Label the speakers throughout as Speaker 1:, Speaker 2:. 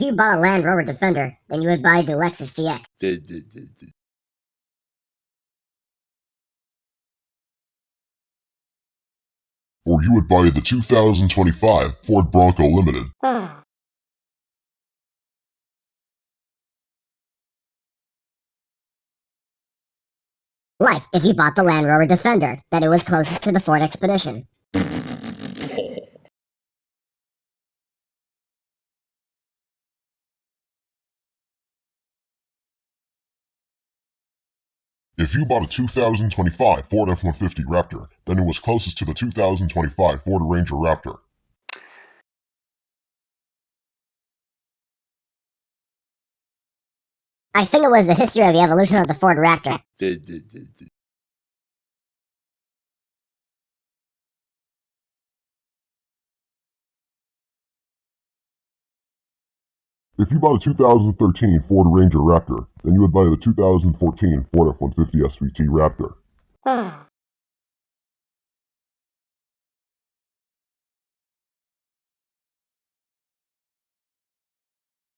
Speaker 1: you bought a Land Rover Defender, then you would buy the Lexus GX.
Speaker 2: Or you would buy the 2025 Ford Bronco Limited.
Speaker 1: Like if you bought the Land Rover Defender, then it was closest to the Ford Expedition.
Speaker 2: If you bought a 2025 Ford F-150 Raptor, then it was closest to the 2025 Ford Ranger Raptor.
Speaker 1: I think it was the history of the evolution of the Ford Raptor.
Speaker 2: If you bought a 2013 Ford Ranger Raptor, then you would buy the 2014 Ford F-150 SVT Raptor.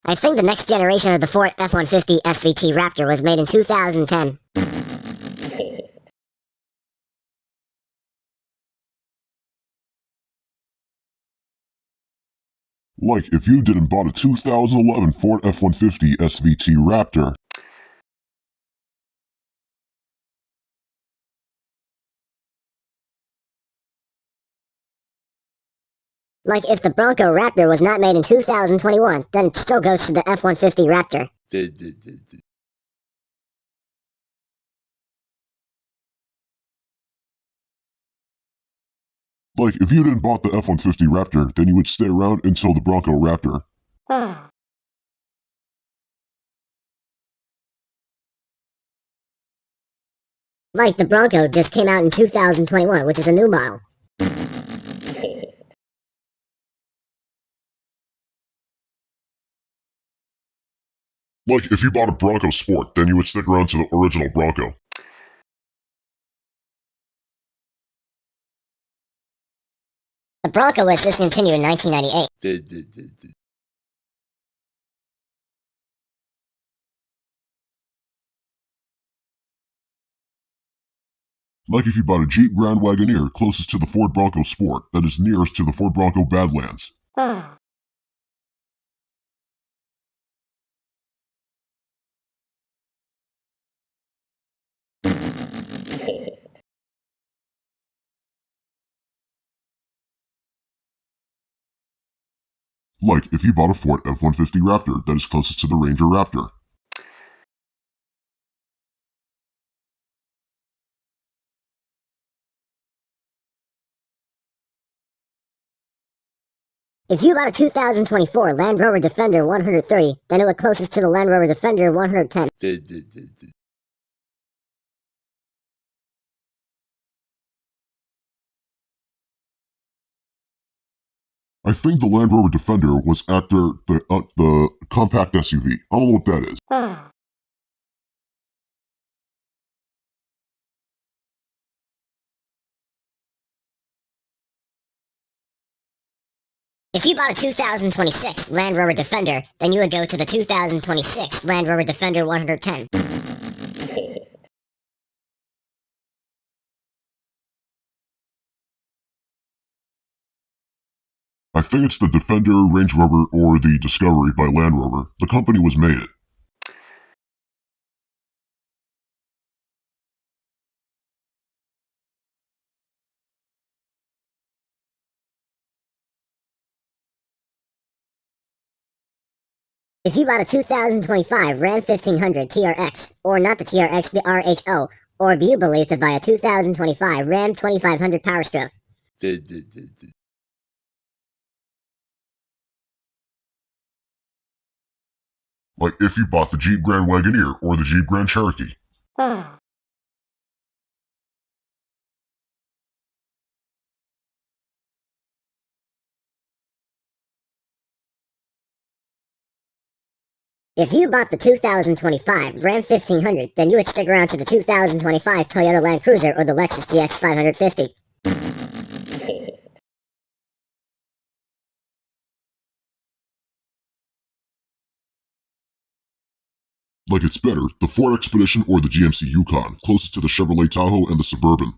Speaker 1: I think the next generation of the Ford F-150 SVT Raptor was made in 2010.
Speaker 2: Like if you didn't bought a 2011 Ford F-150 SVT Raptor,
Speaker 1: Like if the Bronco Raptor was not made in 2021, then it still goes to the F-150 Raptor.
Speaker 2: like if you didn't bought the F-150 Raptor, then you would stay around until the Bronco Raptor.
Speaker 1: Like the Bronco just came out in 2021, which is a new model.
Speaker 2: Like if you bought a Bronco Sport, then you would stick around to the original Bronco.
Speaker 1: The Bronco was discontinued in 1998.
Speaker 2: Like if you bought a Jeep Grand Wagoneer closest to the Ford Bronco Sport that is nearest to the Ford Bronco Badlands. Like if you bought a Ford F-150 Raptor that is closest to the Ranger Raptor.
Speaker 1: If you bought a 2024 Land Rover Defender 130, then it was closest to the Land Rover Defender 110.
Speaker 2: I think the Land Rover Defender was after the compact SUV. I don't know what that is.
Speaker 1: If you bought a 2026 Land Rover Defender, then you would go to the 2026 Land Rover Defender 110.
Speaker 2: I think it's the Defender, Range Rover, or the Discovery by Land Rover. The company was made it.
Speaker 1: If you bought a 2025 Ram 1500 TRX, or not the TRX, the RHO, or you believe to buy a 2025 Ram 2500 Power Stroke.
Speaker 2: Like if you bought the Jeep Grand Wagoneer or the Jeep Grand Cherokee.
Speaker 1: If you bought the 2025 Ram 1500, then you would stick around to the 2025 Toyota Land Cruiser or the Lexus GX 550.
Speaker 2: Like it's better, the Ford Expedition or the GMC Yukon, closest to the Chevrolet Tahoe and the Suburban.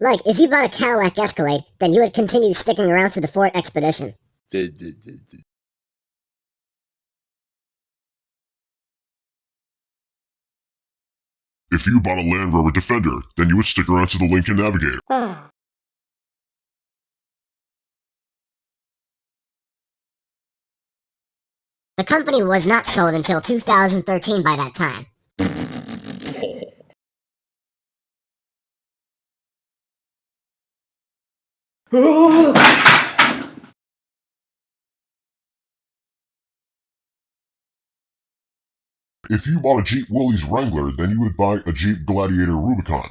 Speaker 1: Like, if you bought a Cadillac Escalade, then you would continue sticking around to the Ford Expedition.
Speaker 2: If you bought a Land Rover Defender, then you would stick around to the Lincoln Navigator.
Speaker 1: The company was not sold until 2013 by that time.
Speaker 2: If you bought a Jeep Willys Wrangler, then you would buy a Jeep Gladiator Rubicon.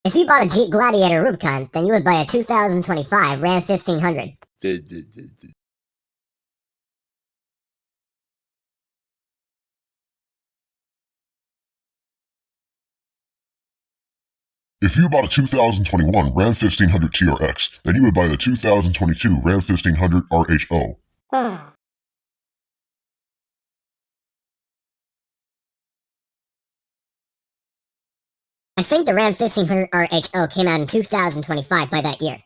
Speaker 1: If you bought a Jeep Gladiator Rubicon, then you would buy a 2025 Ram 1500.
Speaker 2: If you bought a 2021 Ram 1500 TRX, then you would buy the 2022 Ram 1500 RHO.
Speaker 1: I think the Ram 1500 RHO came out in 2025 by that year.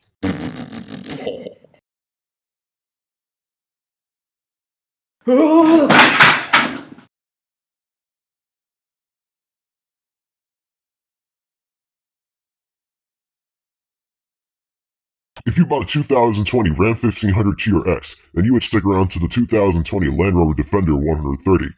Speaker 2: If you bought a 2020 Ram 1500 TRX, then you would stick around to the 2020 Land Rover Defender 130.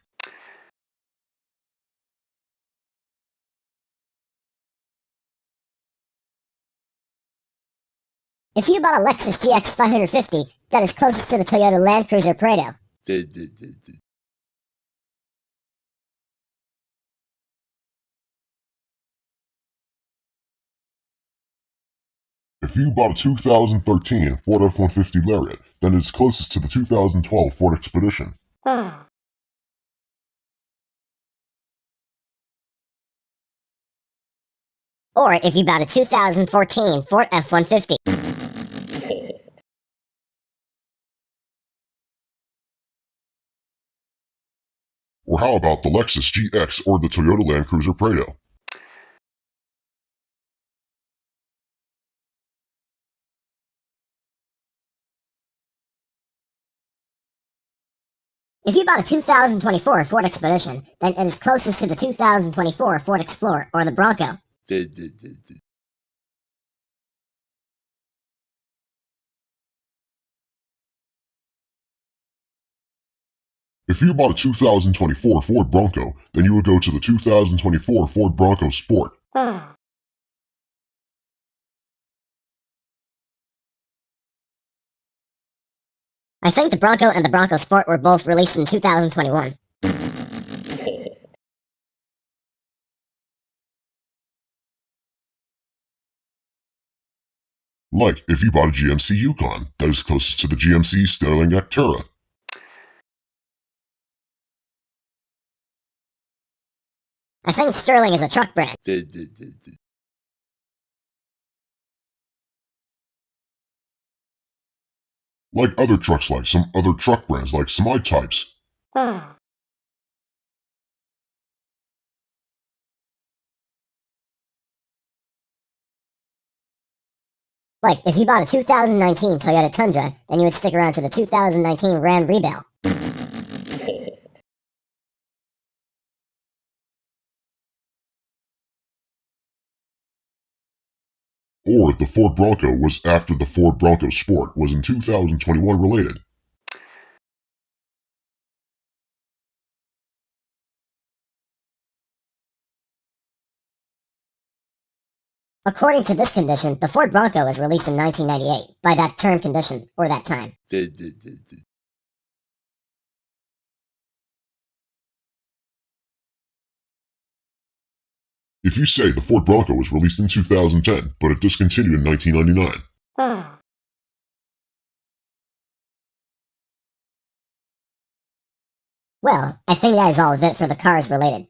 Speaker 1: If you bought a Lexus GX 550, that is closest to the Toyota Land Cruiser Prado.
Speaker 2: If you bought a 2013 Ford F-150 Lariat, then it's closest to the 2012 Ford Expedition.
Speaker 1: Or if you bought a 2014 Ford F-150.
Speaker 2: Or how about the Lexus GX or the Toyota Land Cruiser Prado?
Speaker 1: If you bought a 2024 Ford Expedition, then it is closest to the 2024 Ford Explorer or the Bronco.
Speaker 2: If you bought a 2024 Ford Bronco, then you would go to the 2024 Ford Bronco Sport.
Speaker 1: I think the Bronco and the Bronco Sport were both released in 2021.
Speaker 2: Like if you bought a GMC Yukon, that is closest to the GMC Sterling Actura.
Speaker 1: I think Sterling is a truck brand.
Speaker 2: Like other trucks, like some other truck brands like semi-types.
Speaker 1: Like, if you bought a 2019 Toyota Tundra, then you would stick around to the 2019 Ram Rebel.
Speaker 2: Or the Ford Bronco was after the Ford Bronco Sport was in 2021 related.
Speaker 1: According to this condition, the Ford Bronco was released in 1998, by that term condition, or that time.
Speaker 2: If you say the Ford Bronco was released in 2010, but it discontinued in 1999.
Speaker 1: Well, I think that is all of it for the cars related.